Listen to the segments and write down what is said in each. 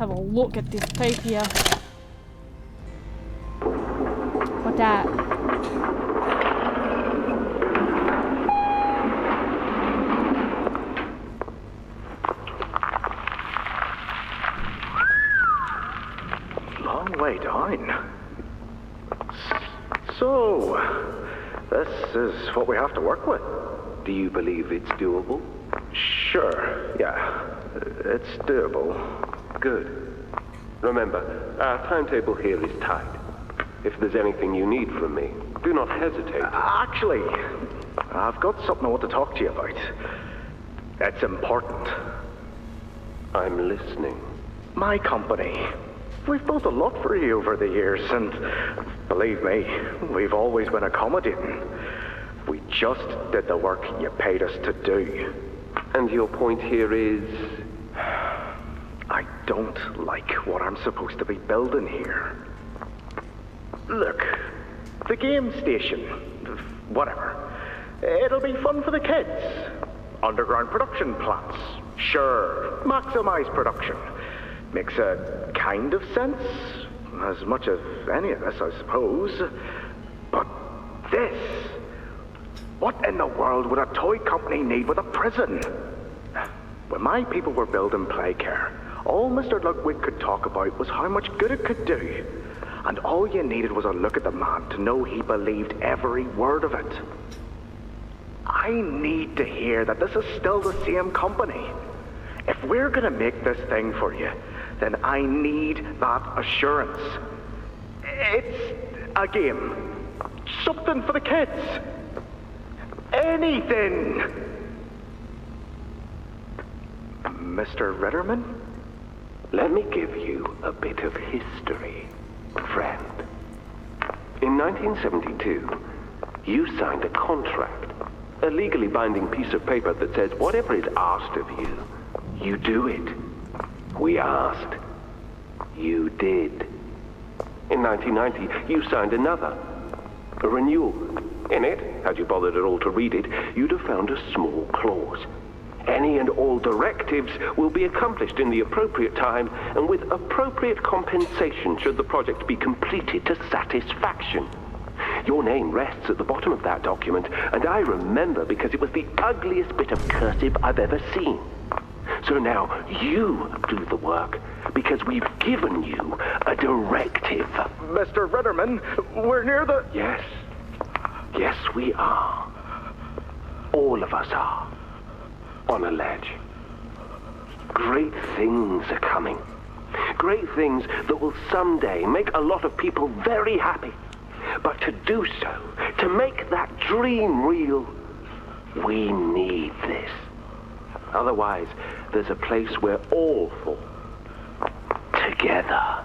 have a look at this tape here. What that? Long way down. So, this is what we have to work with. Do you believe it's doable? Sure, yeah. It's doable. Good. Remember, our timetable here is tight. If there's anything you need from me, do not hesitate. Actually, I've got something I want to talk to you about. It's important. I'm listening. My company. We've built a lot for you over the years, and believe me, we've always been accommodating. We just did the work you paid us to do. And your point here is? I don't like what I'm supposed to be building here. Look, the game station, whatever. It'll be fun for the kids. Underground production plants. Sure, maximize production. Makes a kind of sense. As much as any of this, I suppose. But this... What in the world would a toy company need with a prison? When my people were building Playcare, all Mr. Ludwig could talk about was how much good it could do. And all you needed was a look at the man to know he believed every word of it. I need to hear that this is still the same company. If we're gonna make this thing for you, then I need that assurance. It's a game. Something for the kids. Anything! Mr. Ritterman? Let me give you a bit of history, friend. In 1972, you signed a contract, a legally binding piece of paper that says whatever is asked of you, you do it. We asked. You did. In 1990, you signed another, a renewal. In it, had you bothered at all to read it, you'd have found a small clause. Any and all directives will be accomplished in the appropriate time and with appropriate compensation should the project be completed to satisfaction. Your name rests at the bottom of that document, and I remember because it was the ugliest bit of cursive I've ever seen. So now you do the work because we've given you a directive. Mr. Ritterman, we're near the... Yes. Yes, we are. All of us are. On a ledge. Great things are coming. Great things that will someday make a lot of people very happy. But to do so, to make that dream real, we need this. Otherwise, there's a place we're all for. Together.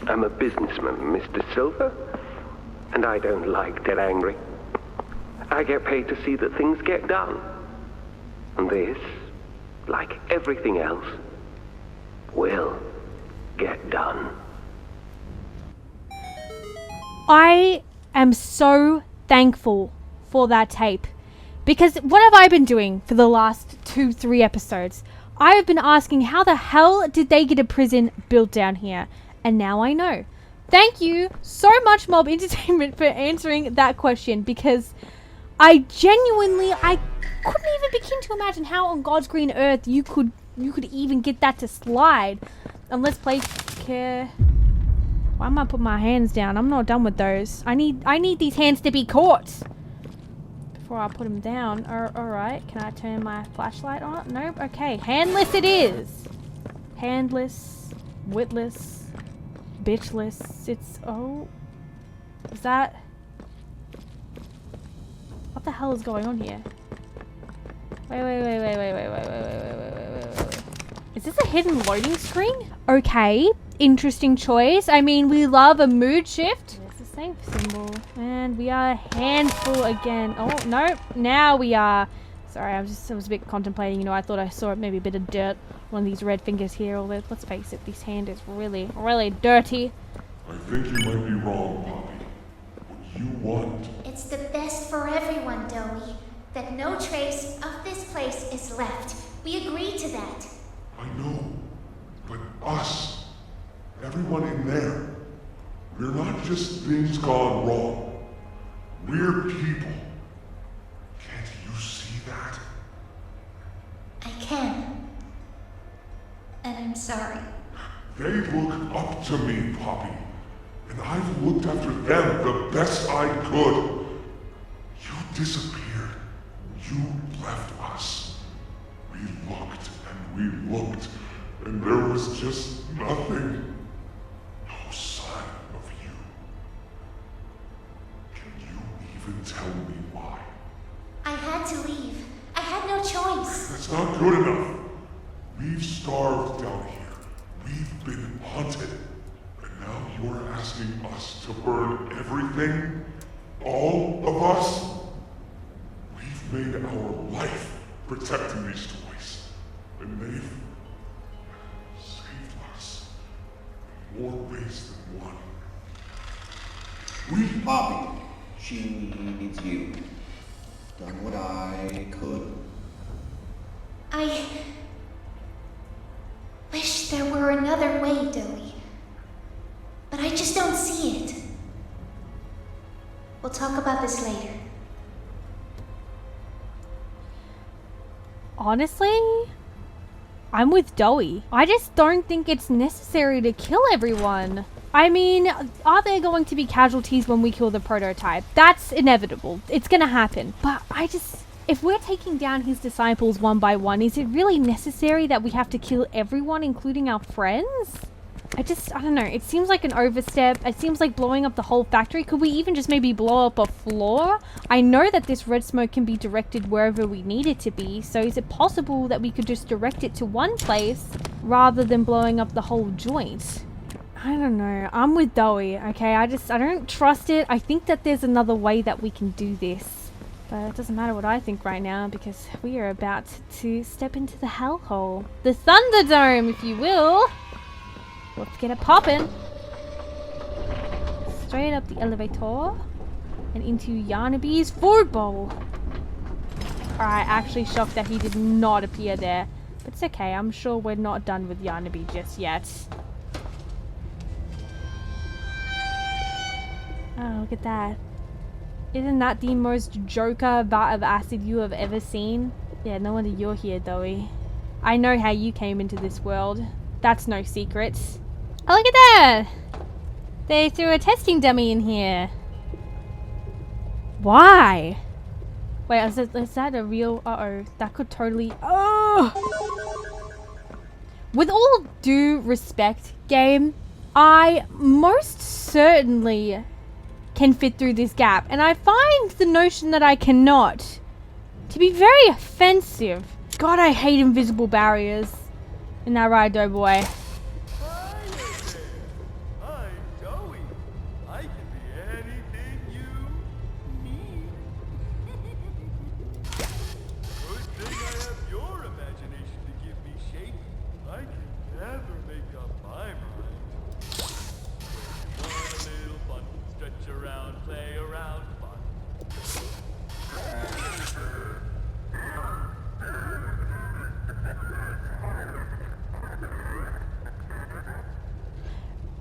I'm a businessman, Mr. Silver. And I don't like to get angry. I get paid to see that things get done. And this, like everything else, will get done. I am so thankful for that tape. Because what have I been doing for the last 2-3 episodes? I have been asking how the hell did they get a prison built down here? And now I know. Thank you so much, Mob Entertainment, for answering that question, because I genuinely, I couldn't even begin to imagine how on God's green earth you could even get that to slide. Unless Playcare... Why am I putting my hands down? I'm not done with those. I need these hands to be caught before I put them down. Alright, can I turn my flashlight on? Nope, okay. Handless it is. Handless, witless, bitchless. It's... Oh. Is that... What the hell is going on here? Wait. Is this a hidden loading screen? Okay. Interesting choice. I mean, we love a mood shift. There's the safe symbol. And we are a handful again. Oh, no. Now we are. Sorry, I was a bit contemplating. You know, I thought I saw maybe a bit of dirt on these red fingers here. Although, let's face it, this hand is really, really dirty. I think you might be wrong, Poppy. What you want... It's the best for everyone, Doey. That no trace of this place is left. We agree to that. I know, but Us. Everyone in there. We're not just things gone wrong. We're people. Can't you see that? I can. And I'm sorry. They look up to me, Poppy. And I've looked after them the best I could. You disappeared. You left us. We looked and we looked, and there was just nothing. No sign of you. Can you even tell me why? I had to leave. I had no choice. That's not good enough. We've starved down here. We've been hunted. And now you're asking us to burn everything? All of us? We've made our life protecting these toys. And they've saved us in more ways than one. We... Poppy, she needs you. Done what I could. I wish there were another way, Doey. But I just don't see it. We'll talk about this later. Honestly, I'm with Doey. I just don't think it's necessary to kill everyone. I mean, are there going to be casualties when we kill the prototype? That's inevitable. It's gonna happen. But if we're taking down his disciples one by one, is it really necessary that we have to kill everyone, including our friends? I don't know. It seems like an overstep. It seems like blowing up the whole factory. Could we even just maybe blow up a floor? I know that this red smoke can be directed wherever we need it to be. So is it possible that we could just direct it to one place rather than blowing up the whole joint? I don't know. I'm with Doey, okay? I don't trust it. I think that there's another way that we can do this. But it doesn't matter what I think right now because we are about to step into the hellhole. The Thunderdome, if you will. Let's get it poppin'. Straight up the elevator and into Yarnaby's food bowl. Alright, actually shocked that he did not appear there. But it's okay, I'm sure we're not done with Yarnaby just yet. Oh, look at that. Isn't that the most Joker vat of acid you have ever seen? Yeah, no wonder you're here, Doey. I know how you came into this world. That's no secret. Oh, look at that! They threw a testing dummy in here. Why? Wait, is that a real... Uh-oh. That could totally... Oh! With all due respect, game, I most certainly can fit through this gap. And I find the notion that I cannot to be very offensive. God, I hate invisible barriers. Isn't that right, Doughboy?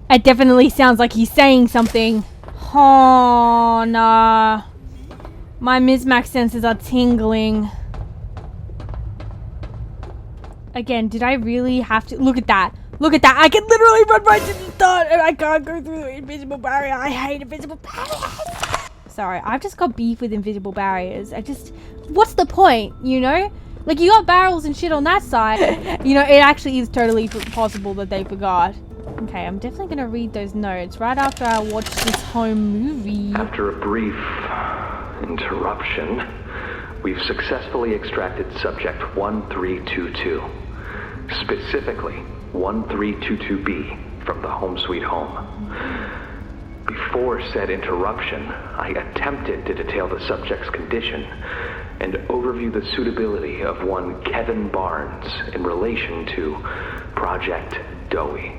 It definitely sounds like he's saying something. Oh, nah. My Mysmak senses are tingling. Again, did I really have to? Look at that. Look at that. I can literally run right to the start and I can't go through the invisible barrier. I hate invisible barriers. Sorry, I've just got beef with invisible barriers. What's the point, you know? Like, you got barrels and shit on that side. You know, it actually is totally possible that they forgot. Okay, I'm definitely going to read those notes right after I watch this home movie. After a brief interruption, we've successfully extracted subject 1322, specifically 1322B from the home sweet home. Before said interruption, I attempted to detail the subject's condition and overview the suitability of one Kevin Barnes in relation to Project Doey.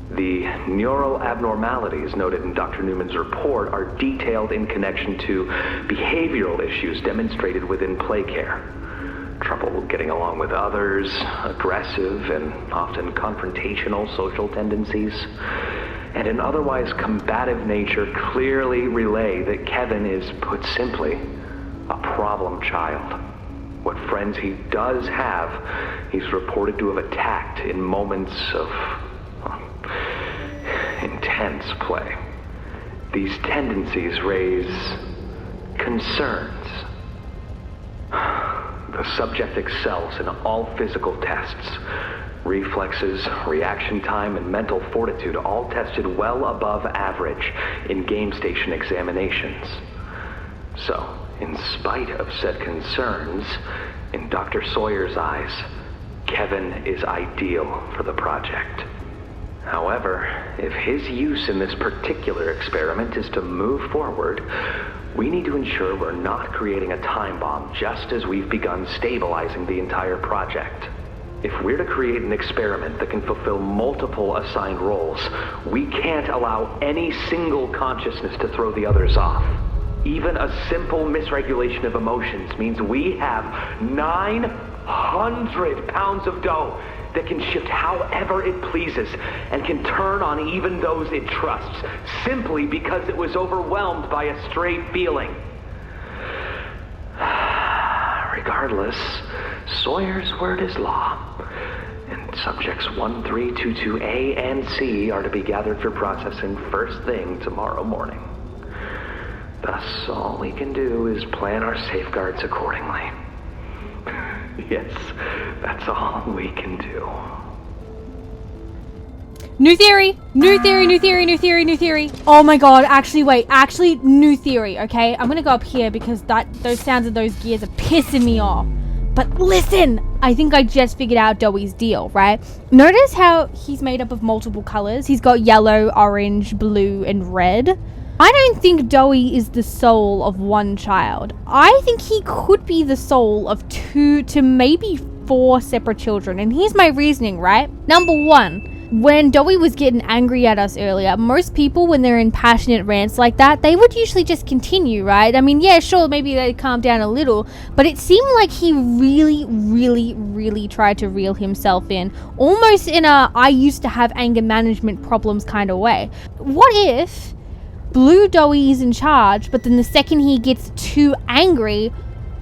The neural abnormalities noted in Dr. Newman's report are detailed in connection to behavioral issues demonstrated within playcare. trouble getting along with others, aggressive and often confrontational social tendencies, and an otherwise combative nature clearly relay that Kevin is, put simply, a problem child. What friends he does have, he's reported to have attacked in moments of intense play. These tendencies raise concerns. The subject excels in all physical tests. Reflexes, reaction time, and mental fortitude all tested well above average in game station examinations. So, in spite of said concerns, in Dr. Sawyer's eyes, Kevin is ideal for the project. However, if his use in this particular experiment is to move forward, we need to ensure we're not creating a time bomb just as we've begun stabilizing the entire project. If we're to create an experiment that can fulfill multiple assigned roles, we can't allow any single consciousness to throw the others off. Even a simple misregulation of emotions means we have 900 pounds of dough that can shift however it pleases and can turn on even those it trusts, simply because it was overwhelmed by a stray feeling. Regardless, Sawyer's word is law, and subjects 1322A and C are to be gathered for processing first thing tomorrow morning. Thus, all we can do is plan our safeguards accordingly. Yes, that's all we can do. New theory! New theory, new theory, new theory, new theory. Oh my god, actually, new theory, okay? I'm gonna go up here because those sounds of those gears are pissing me off. But listen! I think I just figured out Doey's deal, right? Notice how he's made up of multiple colors? He's got yellow, orange, blue, and red. I don't think Doey is the soul of one child. I think he could be the soul of 2 to maybe 4 separate children. And here's my reasoning, right? Number 1, when Doey was getting angry at us earlier, most people, when they're in passionate rants like that, they would usually just continue, right? I mean, yeah, sure, maybe they'd calm down a little, but it seemed like he really tried to reel himself in, almost in a I used to have anger management problems kind of way. What if Blue Doey is in charge, but then the second he gets too angry,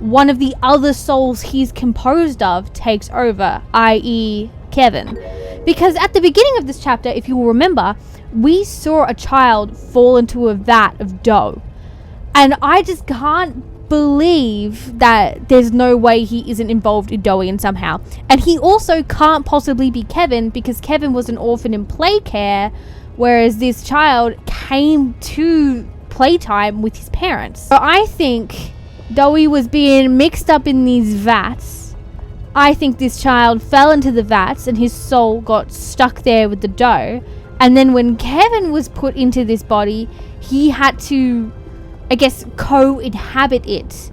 one of the other souls he's composed of takes over, i.e. Kevin? Because at the beginning of this chapter, if you will remember, we saw a child fall into a vat of dough. And I just can't believe that there's no way he isn't involved in Doey and somehow. And he also can't possibly be Kevin because Kevin was an orphan in Playcare, whereas this child came to Playtime with his parents. So I think Doey was being mixed up in these vats. I think this child fell into the vats and his soul got stuck there with the dough. And then when Kevin was put into this body, he had to, I guess, co-inhabit it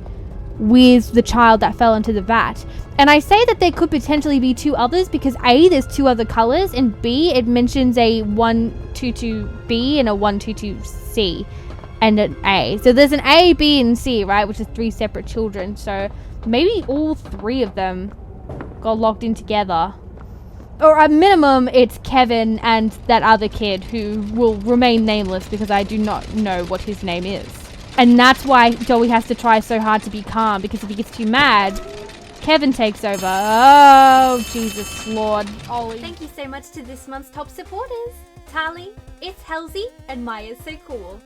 with the child that fell into the vat. And I say that there could potentially be 2 others because A, there's 2 other colors, and B, it mentions a 122B and a 122C and an A. So there's an A, B, and C, right? Which is 3 separate children. So maybe all 3 of them got locked in together. Or at minimum, it's Kevin and that other kid who will remain nameless because I do not know what his name is. And that's why Doey has to try so hard to be calm, because if he gets too mad, Kevin takes over. Oh, Jesus Lord. Ollie. Thank you so much to this month's top supporters, Tali, It's Halsey, and Mayasocool.